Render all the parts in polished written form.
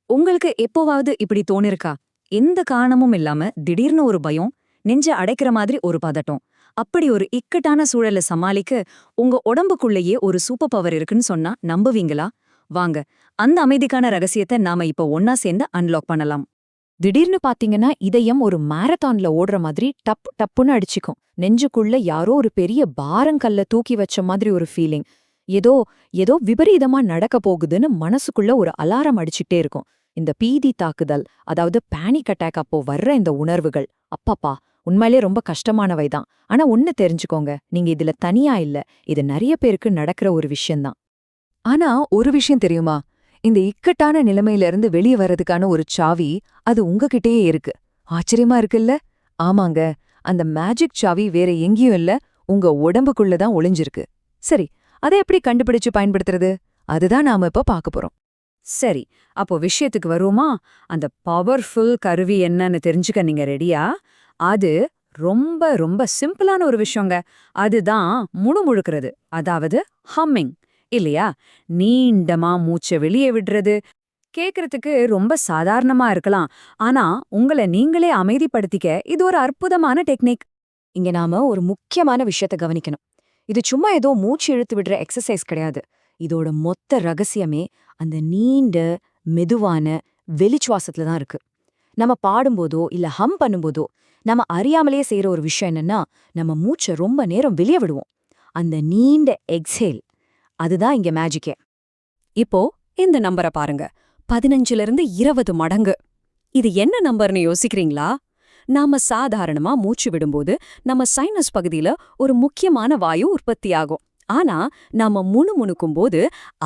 உங்களுக்கு எப்போவாவது இப்படி தோணிருக்கா? எந்த காரணமும் இல்லாம திடீர்னு ஒரு பயம், நெஞ்ச அடைக்கிற மாதிரி ஒரு பதட்டம். அப்படி ஒரு இக்கட்டான சூழல சமாளிக்க உங்க உடம்புக்குள்ளேயே ஒரு சூப்பர் பவர் இருக்குன்னு சொன்னா நம்புவீங்களா? வாங்க, அந்த அமைதிக்கான ரகசியத்தை நாம இப்போ ஒன்னா சேர்ந்து அன்லாக் பண்ணலாம். திடீர்னு பாத்தீங்கன்னா இதயம் ஒரு மாரத்தான்ல ஓடுற மாதிரி டப் டப்புன்னு அடிச்சுக்கும். நெஞ்சுக்குள்ள யாரோ ஒரு பெரிய பாரங்கல்ல தூக்கி வச்ச மாதிரி ஒரு ஃபீலிங். ஏதோ ஏதோ விபரீதமா நடக்க போகுதுன்னு மனசுக்குள்ள ஒரு அலாரம் அடிச்சுட்டே இருக்கும். இந்த பீதி தாக்குதல், அதாவது பேனிக் அட்டாக் அப்போ வர்ற இந்த உணர்வுகள், அப்பப்பா, உண்மையிலே ரொம்ப கஷ்டமானவைதான். ஆனா ஒண்ணு தெரிஞ்சுக்கோங்க, நீங்க இதுல தனியா இல்ல. இது நிறைய பேருக்கு நடக்கிற ஒரு விஷயம்தான். ஆனா ஒரு விஷயம் தெரியுமா? இந்த இக்கட்டான நிலைமையிலிருந்து வெளிய வர்றதுக்கான ஒரு சாவி அது உங்ககிட்டயே இருக்கு. ஆச்சரியமா இருக்குல்ல? ஆமாங்க, அந்த மேஜிக் சாவி வேற எங்கேயும் இல்ல, உங்க உடம்புக்குள்ள தான் ஒளிஞ்சிருக்கு. சரி, அதை எப்படி கண்டுபிடிச்சு பயன்படுத்துறது? அதுதான் நாம இப்ப பார்க்க போறோம். சரி, அப்போ விஷயத்துக்கு வருவோமா? அந்த பவர்ஃபுல் கருவி என்னன்னு தெரிஞ்சுக்க நீங்க ரெடியா? அது ரொம்ப ரொம்ப சிம்பிளான ஒரு விஷயங்க. அதுதான் முணுமுழுக்கிறது, அதாவது ஹம்மிங். இல்லையா? நீண்டமா மூச்சை வெளியே விடுறது. கேக்குறதுக்கு ரொம்ப சாதாரணமா இருக்கலாம். ஆனா உங்களை நீங்களே அமைதிப்படுத்திக்க இது ஒரு அற்புதமான டெக்னிக். இங்க நாம ஒரு முக்கியமான விஷயத்த கவனிக்கணும். இது சும்மா ஏதோ மூச்சு இழுத்து விடுற எக்ஸசைஸ் கிடையாது. இதோட மொத்த ரகசியமே அந்த நீண்ட மெதுவான வெளிச்சுவாசத்துல தான் இருக்கு. நம்ம பாடும்போதோ இல்ல ஹம் பண்ணும்போதோ நம்ம அறியாமலேயே செய்யற ஒரு விஷயம் என்னன்னா, நம்ம மூச்சை ரொம்ப நேரம் வெளியே விடுவோம். அந்த நீண்ட எக்ஸேல், அதுதான் இங்க மேஜிக்கே. இப்போ இந்த நம்பரை பாருங்க. 15 லிருந்து 20 மடங்கு. இது என்ன நம்பர்னு யோசிக்கிறீங்களா? நாம சாதாரணமா மூச்சு விடும்போது நம்ம சைனஸ் பகுதியில ஒரு முக்கியமான வாயு உற்பத்தியாகும். ஆனா நாம முணுமுணுக்கும் போது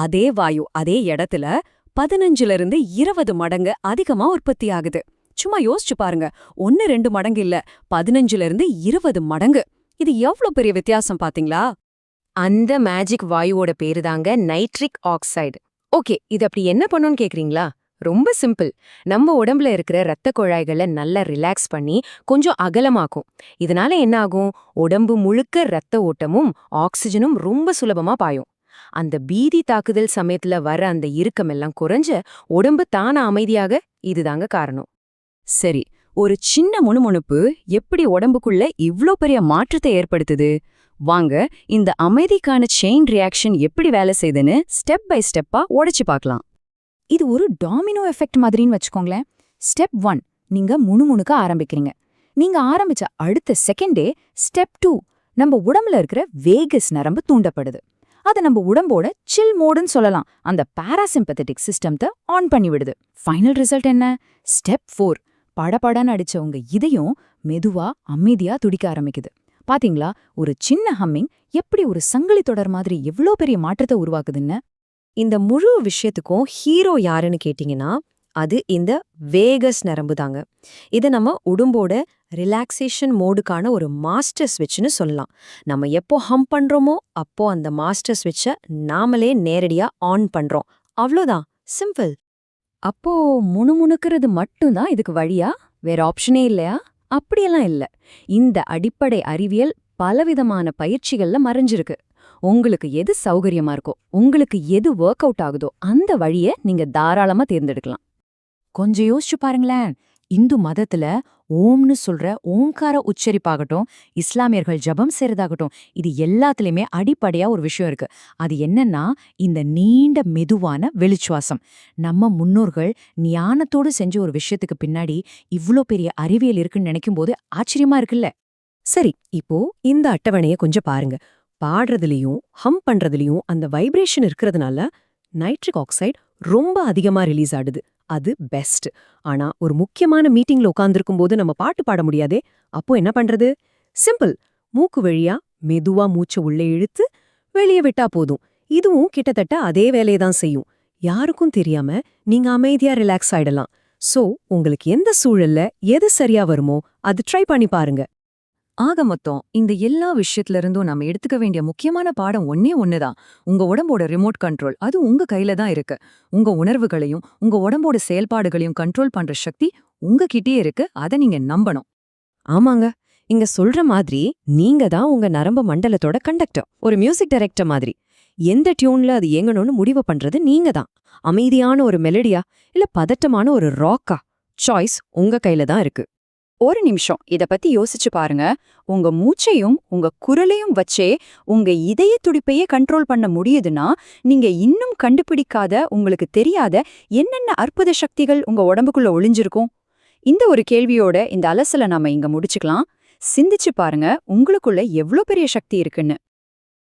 அதே வாயு அதே இடத்துல 15 லிருந்து 20 மடங்கு அதிகமா உற்பத்தி ஆகுது. சும்மா யோசிச்சு பாருங்க. 1-2 மடங்கு இல்ல, 15 லிருந்து 20 மடங்கு. இது எவ்வளவு பெரிய வித்தியாசம் பாத்தீங்களா? அந்த மேஜிக் வாயுவோட பேரு தாங்க நைட்ரிக் ஆக்சைடு. ஓகே, இது அப்படி என்ன பண்ணும்னு கேக்குறீங்களா? ரொம்ப சிம்பிள். நம்ம உடம்புல இருக்கிற ரத்த குழாய்களை நல்லா ரிலாக்ஸ் பண்ணி கொஞ்சம் அகலமாக்கும். இதனால என்ன ஆகும்? உடம்பு முழுக்க ரத்த ஓட்டமும் ஆக்சிஜனும் ரொம்ப சுலபமா பாயும். அந்த பீதி தாக்குதல் சமயத்துல வர அந்த இறுக்கமெல்லாம் குறைஞ்ச உடம்பு தானா அமைதியாக, இதுதாங்க காரணம். சரி, ஒரு சின்ன முணுமுணுப்பு எப்படி உடம்புக்குள்ள இவ்ளோ பெரிய மாற்றத்தை ஏற்படுத்துது? வாங்க, இந்த அமைதிக்கான செயின் ரியாக்ஷன் எப்படி வேலை செய்யுதுன்னு ஸ்டெப் பை ஸ்டெப்பா உடைச்சு பார்க்கலாம். இது ஒரு டாமினோ எஃபெக்ட் மாதிரின்னு வச்சுக்கோங்களேன். ஸ்டெப் 1, நீங்க முணுமுணுக்க ஆரம்பிக்கிறீங்க. நீங்க ஆரம்பிச்ச அடுத்த செகண்டே ஸ்டெப் 2, நம்ம உடம்புல இருக்கிற வேகஸ் நரம்பு தூண்டப்படுது. அது நம்ம உடம்போட சில் மோடுன்னு சொல்லலாம். அந்த பாராசிம்பத்தட்டிக் சிஸ்டம்த்தை ஆன் பண்ணி விடுது. ஃபைனல் ரிசல்ட் என்ன? ஸ்டெப் 4, படபடன்னு அடிச்ச உங்க இதயம் மெதுவா அமைதியா துடிக்க ஆரம்பிக்குது. பாத்தீங்களா, ஒரு சின்ன ஹம்மிங் எப்படி ஒரு சங்கிலி தொடர் மாதிரி எவ்வளோ பெரிய மாற்றத்தை உருவாக்குதுன்னு. இந்த முழு விஷயத்துக்கும் ஹீரோ யாருன்னு கேட்டிங்கன்னா, அது இந்த வேகஸ் நரம்பு தாங்க. இதை நம்ம உடம்போட ரிலாக்ஸேஷன் மோடுக்கான ஒரு மாஸ்டர் ஸ்விட்ச்னு சொல்லலாம். நம்ம எப்போ ஹம் பண்றோமோ அப்போ அந்த மாஸ்டர் ஸ்விட்சை நாமளே நேரடியா ஆன் பண்றோம். அவ்வளோதான், சிம்பிள். அப்போ முணுமுணுக்கிறது மட்டும்தான் இதுக்கு வழியா? வேற ஆப்ஷனே இல்லையா? அப்படியெல்லாம் இல்ல. இந்த அடிப்படை அறிவியல் பலவிதமான பயிற்சிகள்ல மறைஞ்சிருக்கு. உங்களுக்கு எது சௌகரியமா இருக்கோ, உங்களுக்கு எது ஒர்க் அவுட் ஆகுதோ அந்த வழிய நீங்க தாராளமா தேர்ந்தெடுக்கலாம். கொஞ்சம் யோசிச்சு பாருங்களேன். இந்து மதத்துல ஓம்னு சொல்ற ஓங்கார உச்சரிப்பாகட்டும், இஸ்லாமியர்கள் ஜபம் செய்யறதாகட்டும், இது எல்லாத்துலயுமே அடிப்படையா ஒரு விஷயம் இருக்கு. அது என்னன்னா, இந்த நீண்ட மெதுவான வெளிச்சுவாசம். நம்ம முன்னோர்கள் ஞானத்தோடு செஞ்ச ஒரு விஷயத்துக்கு பின்னாடி இவ்ளோ பெரிய அறிவியல் இருக்குன்னு நினைக்கும் போது ஆச்சரியமா இருக்குல்ல? சரி, இப்போ இந்த அட்டவணையை கொஞ்சம் பாருங்க. பாடுறதுலயும் ஹம் பண்றதுலயும் அந்த வைப்ரேஷன் இருக்கிறதுனால நைட்ரிக் ஆக்சைடு ரொம்ப அதிகமா ரிலீஸ் ஆடுது. அது பெஸ்ட். ஆனா ஒரு முக்கியமான மீட்டிங்ல உட்கார்ந்திருக்கும் போது நம்ம பாட்டு பாட முடியாதே. அப்போ என்ன பண்றது? சிம்பிள். மூக்கு வழியா மெதுவா மூச்சை உள்ளே இழுத்து வெளியே விட்டா போதும். இதுவும் கிட்டத்தட்ட அதே வேலையை தான் செய்யும். யாருக்கும் தெரியாம நீங்க அமைதியா ரிலாக்ஸ் ஆயிடலாம். சோ உங்களுக்கு எந்த சூழல்ல எது சரியா வருமோ அது ட்ரை பண்ணி பாருங்க. ஆக மொத்தம் இந்த எல்லா விஷயத்துல இருந்தும் நம்ம எடுத்துக்க வேண்டிய முக்கியமான பாடம் ஒன்னே ஒண்ணுதான். உங்க உடம்போட ரிமோட் கண்ட்ரோல் அது உங்க கையில தான் இருக்கு. உங்க உணர்வுகளையும் உங்க உடம்போட செயல்பாடுகளையும் கண்ட்ரோல் பண்ற சக்தி உங்ககிட்டயே இருக்கு. அதை நீங்க நம்பணும். ஆமாங்க, இங்க சொல்ற மாதிரி நீங்க தான் உங்க நரம்பு மண்டலத்தோட கண்டக்டர், ஒரு மியூசிக் டைரக்டர் மாதிரி. எந்த டியூன்ல அது இயங்கணும்னு முடிவு பண்றது நீங்க தான். அமைதியான ஒரு மெலடியா இல்ல பதட்டமான ஒரு ராக்கா? சாய்ஸ் உங்க கையில தான் இருக்கு. ஒரு நிமிஷம் இத பத்தி யோசிச்சு பாருங்க. உங்க மூச்சையும் உங்க குரலையும் வச்சே உங்க இதய துடிப்பையே கண்ட்ரோல் பண்ண முடியுதுன்னா, நீங்க இன்னும் கண்டுபிடிக்காத, உங்களுக்கு தெரியாத என்னென்ன அற்புத சக்திகள் உங்க உடம்புக்குள்ள ஒளிஞ்சிருக்கும்? இந்த ஒரு கேள்வியோட இந்த அலசல நாம இங்க முடிச்சுக்கலாம். சிந்திச்சு பாருங்க, உங்களுக்குள்ள எவ்ளோ பெரிய சக்தி இருக்குன்னு.